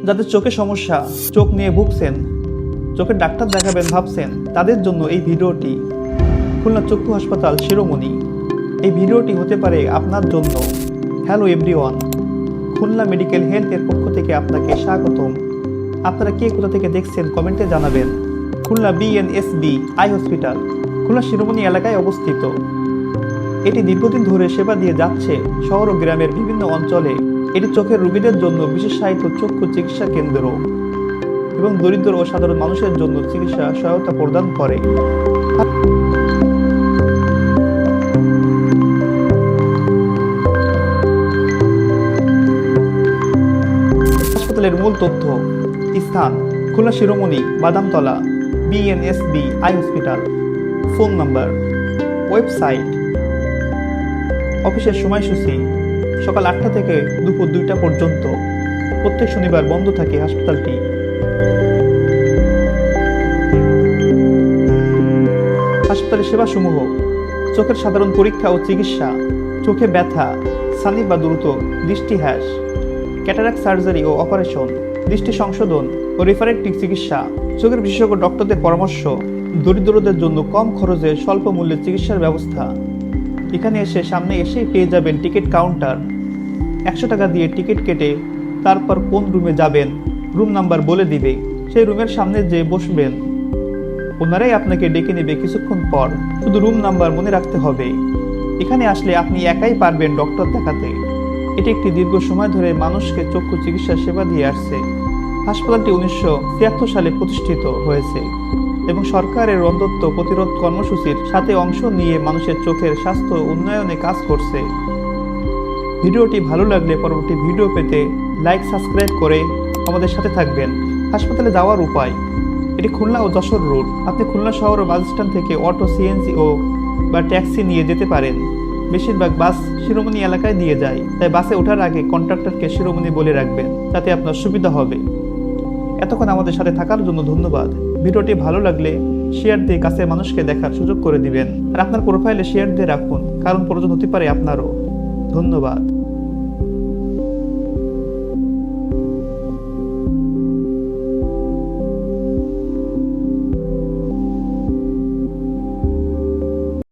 যাদের চোখে সমস্যা, চোখ নিয়ে ভুগছেন, চোখের ডাক্তার দেখাবেন ভাবছেন, তাদের জন্য এই ভিডিওটি। খুলনা চক্ষু হাসপাতাল শিরোমণি। এই ভিডিওটি হতে পারে আপনার জন্য। হ্যালো এভরিওয়ান, খুলনা মেডিকেল হেলথের পক্ষ থেকে আপনাকে স্বাগতম। আপনারা কে কোথা থেকে দেখছেন কমেন্টে জানাবেন। Khulna BNSB eye hospital Khulna Shiromoni এলাকায় অবস্থিত। এটি দীর্ঘদিন ধরে সেবা দিয়ে যাচ্ছে শহর ও গ্রামের বিভিন্ন অঞ্চলে। এটি চোখের রোগীদের জন্য বিশেষায়িত চক্ষু চিকিৎসা কেন্দ্র এবং দরিদ্র ও সাধারণ মানুষের জন্য চিকিৎসা সহায়তা প্রদান করে। হাসপাতালের মূল তথ্য: স্থান Khulna Shiromoni Badamtala, BNSB eye hospital. Phone number, website, অফিসের সময়সূচি সকাল 8টা থেকে দুপুর 2টা পর্যন্ত। প্রত্যেক শনিবার বন্ধ থাকে হাসপাতালটি। হাসপাতালের সেবাসমূহ: চোখের সাধারণ পরীক্ষা ও চিকিৎসা, চোখে ব্যথা, ছানি বা দ্রুত দৃষ্টিহ্রাস, ক্যাটারাক্ট সার্জারি ও অপারেশন, দৃষ্টি সংশোধন ও রিফ্র্যাক্টিভ চিকিৎসা, চোখের বিশেষজ্ঞ ডক্টরদের পরামর্শ, দরিদ্রদের জন্য কম খরচে স্বল্প মূল্যে চিকিৎসার ব্যবস্থা। এখানে সামনে এসেই পেয়ে যাবেন টিকিট কাউন্টার। 100 টাকা দিয়ে টিকিট কেটে তারপর কোন রুমে যাবেন রুম নাম্বার বলে দিবে। সেই রুমের সামনে যে বসবেন, ওনারাই আপনাকে ডেকে নেবে কিছুক্ষণ পর। শুধু রুম নাম্বার মনে রাখতে হবে। এখানে আসলে আপনি একাই পারবেন ডক্টর দেখাতে। এটি একটি দীর্ঘ সময় ধরে মানুষকে চক্ষু চিকিৎসা সেবা দিয়ে আসছে। হাসপাতালটি 1973 সালে প্রতিষ্ঠিত হয়েছে এবং সরকারের অন্ধত্ব প্রতিরোধ কর্মসূচির সাথে অংশ নিয়ে মানুষের চোখের স্বাস্থ্য উন্নয়নে কাজ করছে। ভিডিওটি ভালো লাগলে পরবর্তী ভিডিও পেতে লাইক সাবস্ক্রাইব করে আমাদের সাথে থাকবেন। হাসপাতালে যাওয়ার উপায়: এটি খুলনা ও যশোর রোড। আপনি খুলনা শহর ও বাস স্ট্যান্ড থেকে অটো, সিএনজি বা ট্যাক্সি নিয়ে যেতে পারেন। বেশিরভাগ বাস শিরোমণি এলাকায় দিয়ে যায়, তাই বাসে ওঠার আগে কন্ট্রাক্টরকে শিরোমণি বলে রাখবেন, তাতে আপনার সুবিধা হবে। এতক্ষণ আমাদের সাথে থাকার জন্য ধন্যবাদ। ভিডিওটি ভালো লাগলে শেয়ার দিয়ে কাছের মানুষকে দেখার সুযোগ করে দিবেন। আর আপনার প্রোফাইলে শেয়ার দিয়ে রাখুন, কারণ প্রয়োজন হতে পারে আপনারও। ধন্যবাদ।